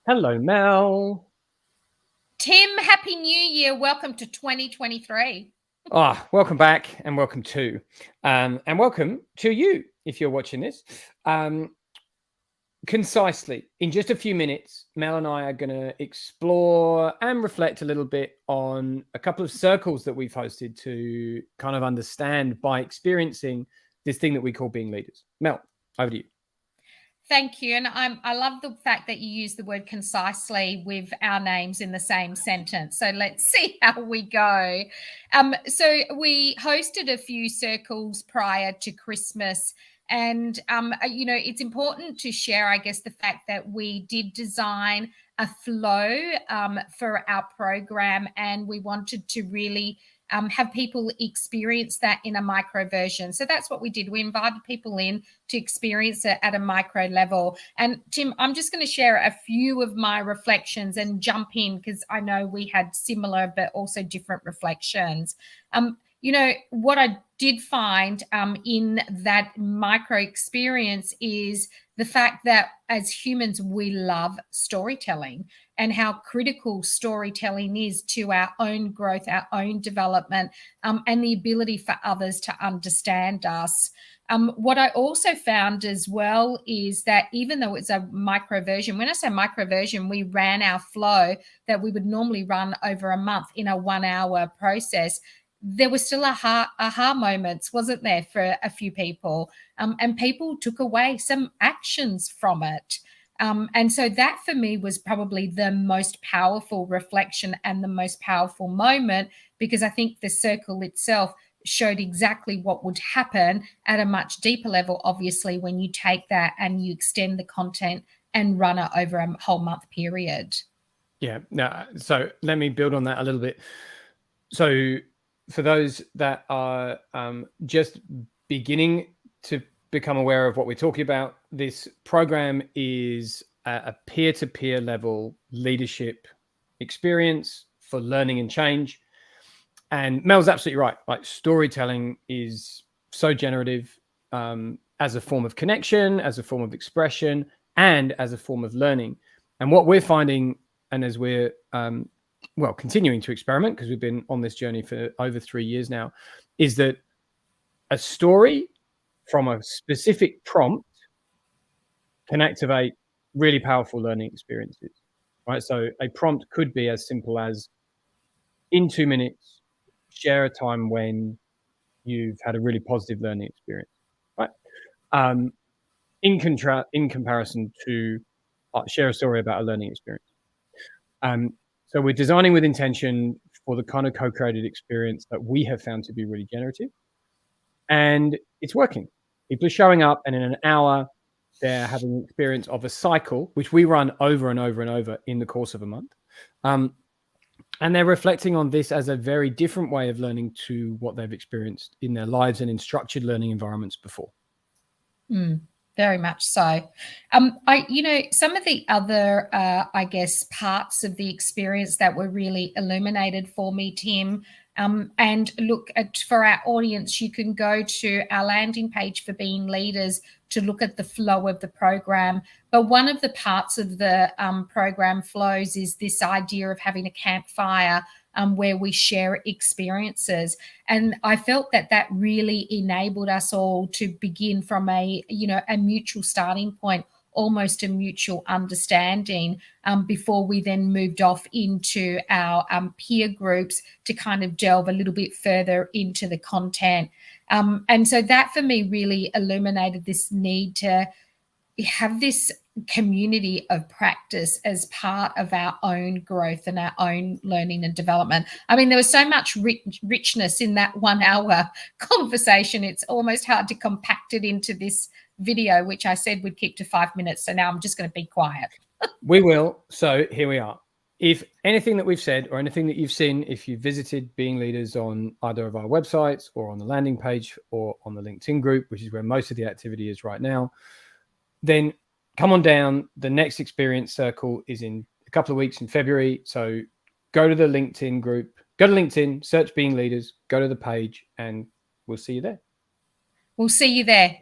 Hello, Mel. Tim, Happy New Year. Welcome to 2023. Welcome back and welcome to, and welcome to you if you're watching this. Concisely, in just a few minutes, Mel and I are going to explore and reflect a little bit on a couple of circles that we've hosted to kind of understand by experiencing this thing that we call being leaders. Mel, over to you. Thank you. And I love the fact that you use the word concisely with our names in the same sentence. So let's see how we go. So we hosted a few circles prior to Christmas. And, it's important to share, I guess, the fact that we did design a flow for our program, and we wanted to really have people experience that in a micro version. So that's what we did. We invited people in to experience it at a micro level. And Tim, I'm just going to share a few of my reflections and jump in because I know we had similar but also different reflections. What I did find in that micro experience is the fact that as humans, we love storytelling and how critical storytelling is to our own growth, our own development, and the ability for others to understand us. What I also found as well is that even though it's a micro version, when I say micro version, we ran our flow that we would normally run over a month in a 1 hour process. There were still aha moments, wasn't there, for a few people? And people took away some actions from it. And so that for me was probably the most powerful reflection and the most powerful moment, because I think the circle itself showed exactly what would happen at a much deeper level, obviously, when you take that and you extend the content and run it over a whole month period. Yeah. So let me build on that a little bit. So for those that are just beginning to become aware of what we're talking about, this program is a peer-to-peer level leadership experience for learning and change. And Mel's absolutely right. Like, storytelling is so generative as a form of connection, as a form of expression, and as a form of learning. And what we're finding, and as we're continuing to experiment, because we've been on this journey for over 3 years now, is that a story from a specific prompt can activate really powerful learning experiences, right? So a prompt could be as simple as, in 2 minutes, share a time when you've had a really positive learning experience, right? In comparison to share a story about a learning experience. So we're designing with intention for the kind of co-created experience that we have found to be really generative, and it's working. People are showing up, and in an hour, they're having an experience of a cycle, which we run over and over and over in the course of a month. And they're reflecting on this as a very different way of learning to what they've experienced in their lives and in structured learning environments before. Very much so. Some of the other, I guess, parts of the experience that were really illuminated for me, Tim. And look, for our audience, you can go to our landing page for Being Leaders to look at the flow of the program. But one of the parts of the program flows is this idea of having a campfire where we share experiences. And I felt that that really enabled us all to begin from a mutual starting point, almost a mutual understanding, before we then moved off into our peer groups to kind of delve a little bit further into the content. And so that for me really illuminated this need to have this community of practice as part of our own growth and our own learning and development. I mean, there was so much richness in that 1 hour conversation. It's almost hard to compact it into this video, which I said we'd keep to 5 minutes. So now I'm just going to be quiet. We will. So here we are. If anything that we've said or anything that you've seen, if you visited Being Leaders on either of our websites or on the landing page or on the LinkedIn group, which is where most of the activity is right now, then come on down. The next experience circle is in a couple of weeks in February. So go to the LinkedIn group, go to LinkedIn, search Being Leaders, go to the page, and we'll see you there. We'll see you there.